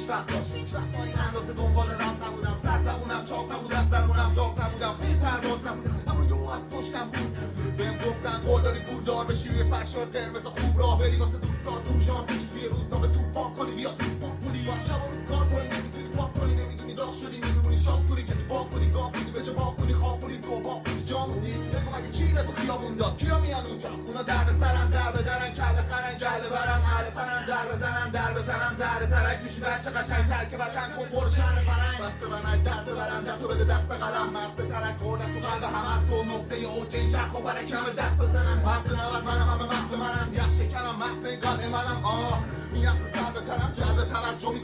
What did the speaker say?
هیچ وقت تا این اندازه دنبال رم نبودم، سرزبونم چاق نبود، از درونم داغ نبودم، پرواز نبودم، اما یهو از پشتم بود بهم گفتن قول داری پولدار بشی، روی فرشاد قرمز خوب راه بری، واسه دوستات دور شانس بشی، توی روزنامه طوفان کنی، بیا تو پولی با شب و روز کار کنی، نمیتونی پاک کنی، نمیدونی داغ شدی، نمیمونی شانس کنی که تو باغ کنی، گاه کنی به جا باغ کنی، خواب کنی تو باغ کنی، جا موندی. بگو مگه چی به تو خیابون داد، کیا میان اونجا؟ اونا درد سرن، در بدرن، کله خرن، گله برن، اهل فنن، در بزنن، در بزنن، زهر ترک میشی بچه قشنگ تر که وطن کن پر شهر فرنگ، بسته بنک دست برن، دستو بده دست قلم، مغز ترک خوردن تو قلب همه از تو، نقطه اوج این چرخ و برک همه دست بزنن، مغز نود منم، همه مغز منم، یخ شکنم، مغز این قلعه منم، این یخ سر به تنم، جلب توجه میکنم